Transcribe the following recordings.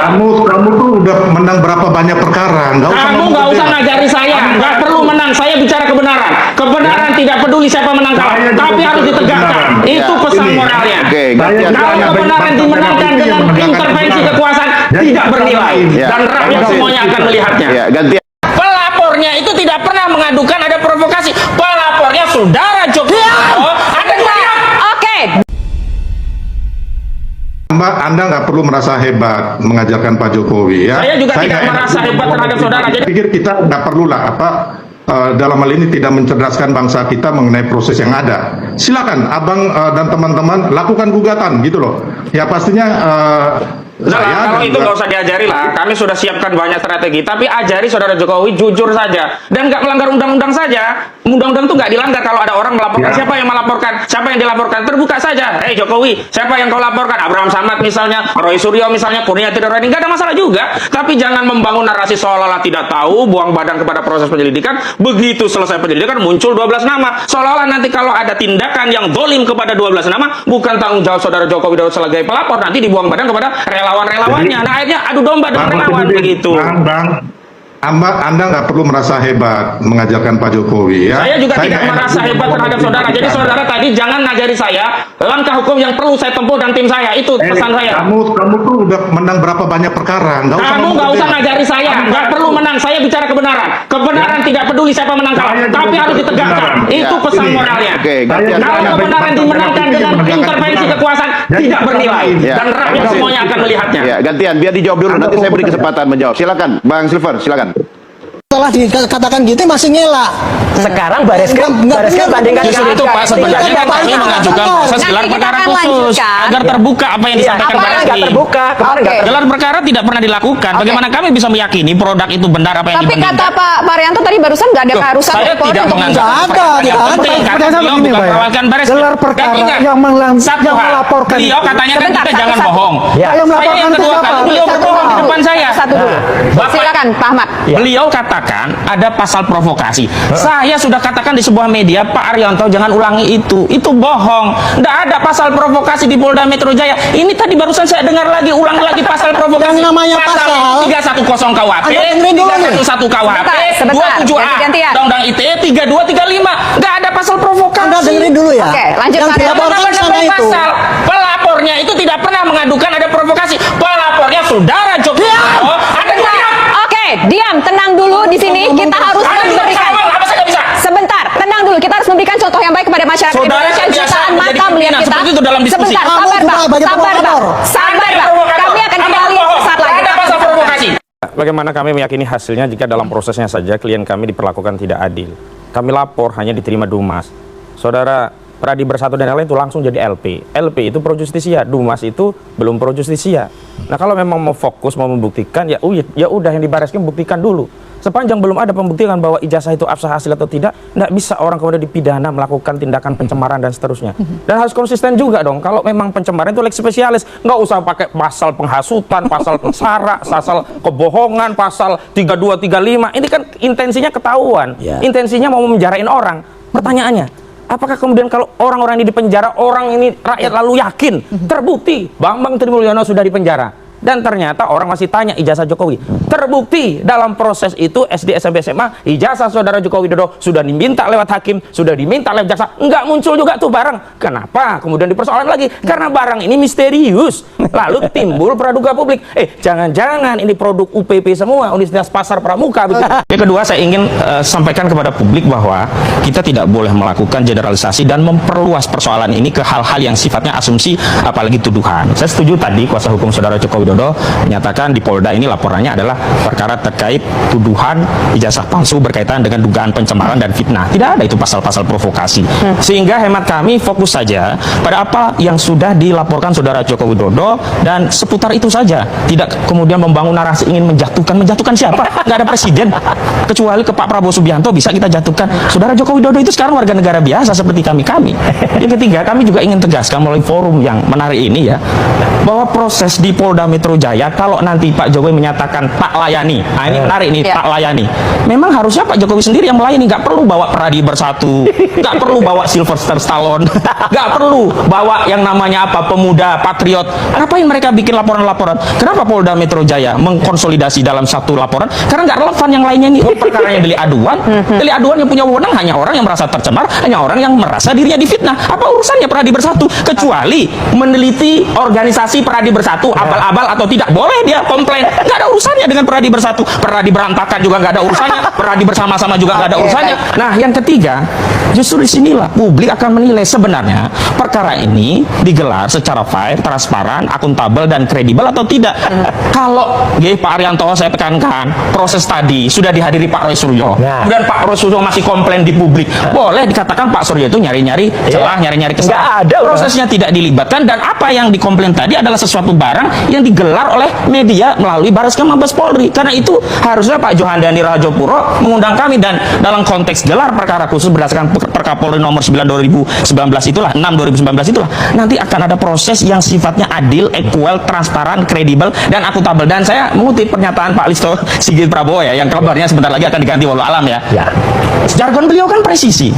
Kamu tuh udah menang berapa banyak perkara? Kamu nggak usah ngajari saya, nggak perlu menang. Saya bicara kebenaran. Kebenaran tidak peduli siapa menang kalah, tapi harus ditegakkan. Itu pesan moralnya. Kalau kebenaran dimenangkan dengan intervensi kekuasaan tidak bernilai, dan rakyat semuanya akan melihatnya. Pelapornya itu tidak pernah mengadukan ada provokasi. Pelapornya saudara Jokowi. Ada Oke. Anda nggak perlu merasa hebat mengajarkan Pak Jokowi ya. Saya juga tidak merasa hebat terhadap saudara. Jadi pikir kita nggak perlulah dalam hal ini tidak mencerdaskan bangsa kita mengenai proses yang ada. Silakan abang dan teman-teman lakukan gugatan gitu loh. Ya pastinya kalau itu nggak usah diajari lah. Kami sudah siapkan banyak strategi. Tapi ajari saudara Jokowi jujur saja dan nggak melanggar undang-undang saja. Undang-undang itu nggak dilanggar kalau ada orang melaporkan. Siapa yang melaporkan? Siapa yang dilaporkan? Terbuka saja. Jokowi, siapa yang kau laporkan? Abraham Samad misalnya, Roy Suryo misalnya, Kurniati Darani, nggak ada masalah juga. Tapi jangan membangun narasi seolah-olah tidak tahu, buang badan kepada proses penyelidikan. Begitu selesai penyelidikan muncul 12 nama. Seolah-olah nanti kalau ada tindakan yang zalim kepada 12 nama, bukan tanggung jawab saudara Jokowi Dodo sebagai pelapor, nanti dibuang badan kepada relawan-relawannya. Nah, akhirnya adu domba dengan relawan begitu. Anda nggak perlu merasa hebat mengajarkan Pak Jokowi ya. Saya juga tidak merasa hebat terhadap saudara. Jadi saudara tadi jangan ngajari saya langkah hukum yang perlu saya tempuh dan tim saya. Itu pesan saya. Kamu tuh udah menang berapa banyak perkara? Kamu nggak usah ngajari saya. Nggak perlu menang. Saya bicara kebenaran. Kebenaran tidak peduli siapa menang kalah, tapi harus ditegakkan. Itu pesan moralnya. Kalau kebenaran dimenangkan dengan intervensi kekuasaan tidak bernilai, dan rakyat semuanya akan melihatnya. Gantian, biar dijawab dulu. Nanti saya beri kesempatan menjawab. Silakan, Bang Silver, silakan. Setelah dikatakan gitu masih ngelak. Sekarang Bareskrim bandingkan Justru itu Pak, sebenarnya kan kami mengajukan proses gelar perkara khusus agar terbuka apa yang disampaikan Bareskrim. Gelar perkara tidak pernah dilakukan. Bagaimana kami bisa meyakini produk itu benar apa yang Tapi kata Pak Marianto tadi barusan nggak ada keharusan. Saya tidak menganggap penting karena beliau bukan perwakilan Bareskrim. Gelar perkara yang melaporkan. Beliau katanya kan kita jangan bohong. Yang Saya yang kedua kali beliau berbohong di depan saya. Satu dulu. Silakan Pak Ahmad. Beliau katakan ada pasal provokasi. Saya sudah katakan di sebuah media, Pak Arianto jangan ulangi itu bohong. Tidak ada pasal provokasi di Polda Metro Jaya. Ini tadi barusan saya dengar lagi, ulang lagi pasal provokasi. Yang namanya pasal 310 KUHP, 311 KUHP, 27A, Undang-Undang ITE, 32, 35. Nggak ada pasal provokasi. Anda dengerin dulu ya. Oke, lanjut Yang Pak. dilaporkan sana itu. Pelapornya itu tidak pernah mengadukan ada provokasi. Pelapornya saudara Jokowi. Diam, tenang dulu di sini. Kita harus memberikan. Sebentar, tenang dulu. Kita harus memberikan contoh yang baik kepada masyarakat Indonesia. Jutaan mata melihat kita. Sebentar, sabar Pak. Sabar Pak. Kami akan kembali saat lagi. Bagaimana kami meyakini hasilnya jika dalam prosesnya saja klien kami diperlakukan tidak adil. Kami lapor hanya diterima Dumas. Saudara Pradi Bersatu dan lain-lain itu langsung jadi LP. LP itu pro justisia, Dumas itu belum pro justisia. Nah, kalau memang mau fokus, mau membuktikan, ya udah yang di Bareskrim buktikan dulu. Sepanjang belum ada pembuktian bahwa ijazah itu absah hasil atau tidak, nggak bisa orang kemudian dipidana melakukan tindakan pencemaran dan seterusnya. Dan harus konsisten juga dong. Kalau memang pencemaran itu lex spesialis, nggak usah pakai pasal penghasutan, pasal sara, pasal kebohongan, pasal 32, 35. Ini kan intensinya ketahuan. Intensinya mau menjarain orang. Pertanyaannya, apakah kemudian kalau orang-orang ini dipenjara, orang ini rakyat lalu yakin, terbukti Bambang Trimulyono sudah dipenjara, dan ternyata orang masih tanya ijazah Jokowi, terbukti dalam proses itu SD, SMP, SMA ijazah saudara Jokowi Dodo sudah diminta lewat hakim, sudah diminta lewat jaksa, nggak muncul juga tuh barang. Kenapa kemudian dipersoalkan lagi? Karena barang ini misterius, lalu timbul praduga publik, jangan-jangan ini produk UPP semua, Universitas Pasar Pramuka. Yang kedua, saya ingin sampaikan kepada publik bahwa kita tidak boleh melakukan generalisasi dan memperluas persoalan ini ke hal-hal yang sifatnya asumsi, apalagi tuduhan. Saya setuju tadi kuasa hukum saudara Jokowi Dodo menyatakan di Polda ini laporannya adalah perkara terkait tuduhan ijazah palsu berkaitan dengan dugaan pencemaran dan fitnah. Tidak ada itu pasal-pasal provokasi. Sehingga hemat kami fokus saja pada apa yang sudah dilaporkan saudara Jokowi Dodo dan seputar itu saja. Tidak kemudian membangun narasi ingin menjatuhkan siapa? Nggak ada presiden. Kecuali ke Pak Prabowo Subianto bisa kita jatuhkan. Saudara Jokowi Dodo itu sekarang warga negara biasa seperti kami. Yang ketiga, kami juga ingin tegaskan melalui forum yang menarik ini ya, bahwa proses di Polda Metro Metro Jaya, kalau nanti Pak Jokowi menyatakan tak layani, nah ini menarik nih, Ya. tak layani. Memang harusnya Pak Jokowi sendiri yang melayani, nggak perlu bawa Pradi Bersatu, nggak perlu bawa Sylvester Stallone, nggak perlu bawa yang namanya apa pemuda patriot. Ngapain mereka bikin laporan-laporan? Kenapa Polda Metro Jaya mengkonsolidasi dalam satu laporan? Karena nggak relevan yang lainnya nih. Perkaranya delik aduan, delik aduan yang punya wewenang hanya orang yang merasa tercemar, hanya orang yang merasa dirinya difitnah. Apa urusannya Pradi Bersatu? Kecuali meneliti organisasi Pradi Bersatu abal-abal atau tidak, boleh dia komplain. Nggak ada urusannya dengan Pradi Bersatu. Pradi berantakan juga nggak ada urusannya. Pradi bersama-sama juga nggak ada urusannya. Nah, yang ketiga, justru disinilah publik akan menilai sebenarnya perkara ini digelar secara fair, transparan, akuntabel dan kredibel atau tidak. Kalau Pak Arianto, saya tekankan proses tadi sudah dihadiri Pak Roy Suryo, kemudian Pak Roy Suryo masih komplain di publik, boleh dikatakan Pak Suryo itu nyari-nyari celah, nyari-nyari kesalahan. Nggak ada, prosesnya tidak dilibatkan, dan apa yang dikomplain tadi adalah sesuatu barang yang digelar oleh media melalui Bareskrim Mabes Polri. Karena itu harusnya Pak Johandani Rajopuro mengundang kami, dan dalam konteks gelar perkara khusus berdasarkan Perkapolri nomor 9 2019 itulah, 6 2019 itulah, nanti akan ada proses yang sifatnya adil, equal, transparan, kredibel dan akuntabel. Dan saya mengutip pernyataan Pak Listo Sigit Prabowo ya, yang kabarnya sebentar lagi akan diganti walau alam ya. Jargon beliau kan presisi.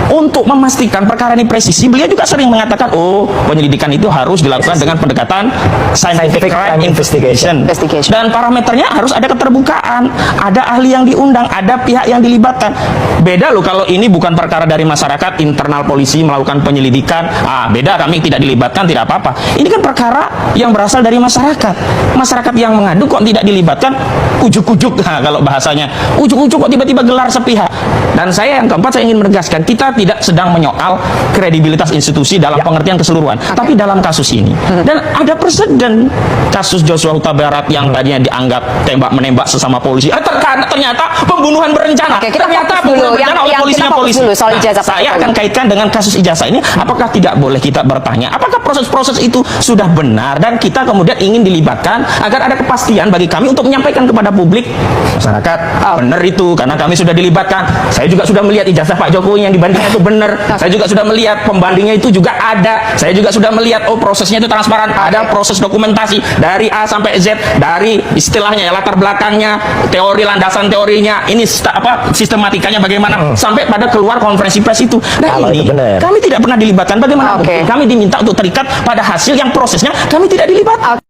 Untuk memastikan perkara ini presisi, beliau juga sering mengatakan, oh, penyelidikan itu harus dilakukan dengan pendekatan scientific crime investigation. Dan parameternya harus ada keterbukaan, ada ahli yang diundang, ada pihak yang dilibatkan. Beda loh kalau ini bukan perkara dari masyarakat, internal polisi melakukan penyelidikan, beda, kami tidak dilibatkan, tidak apa-apa. Ini kan perkara yang berasal dari masyarakat. Masyarakat yang mengadu kok tidak dilibatkan, ujuk-ujuk, kalau bahasanya, ujuk-ujuk kok tiba-tiba gelar sepihak. Dan saya yang keempat, saya ingin menegaskan, kita tidak sedang menyoal kredibilitas institusi dalam pengertian keseluruhan, tapi dalam kasus ini. Dan ada presiden kasus Joshua Huta Barat yang tadinya dianggap tembak-menembak sesama polisi, ternyata pembunuhan berencana. Oke, kita Ternyata fokus dulu. pembunuhan berencana oleh Yang polisinya kita fokus polisi. dulu soal ijazah Pak Saya Jokowi. akan kaitkan dengan kasus ijazah ini. Apakah tidak boleh kita bertanya, apakah proses-proses itu sudah benar, dan kita kemudian ingin dilibatkan agar ada kepastian bagi kami untuk menyampaikan kepada publik, masyarakat, benar itu karena kami sudah dilibatkan. Saya juga sudah melihat ijazah Pak Jokowi yang dibandingkan itu benar. Saya juga sudah melihat pembandingnya itu juga ada. Saya juga sudah melihat, oh, prosesnya itu transparan, ada proses dokumentasi dari A sampai Z, dari istilahnya ya, latar belakangnya, teori, landasan teorinya, ini sistematikanya bagaimana, sampai pada keluar konferensi pers itu. Nah, ini kami tidak pernah dilibatkan. Bagaimana? Kami diminta untuk terikat pada hasil yang prosesnya kami tidak dilibatkan.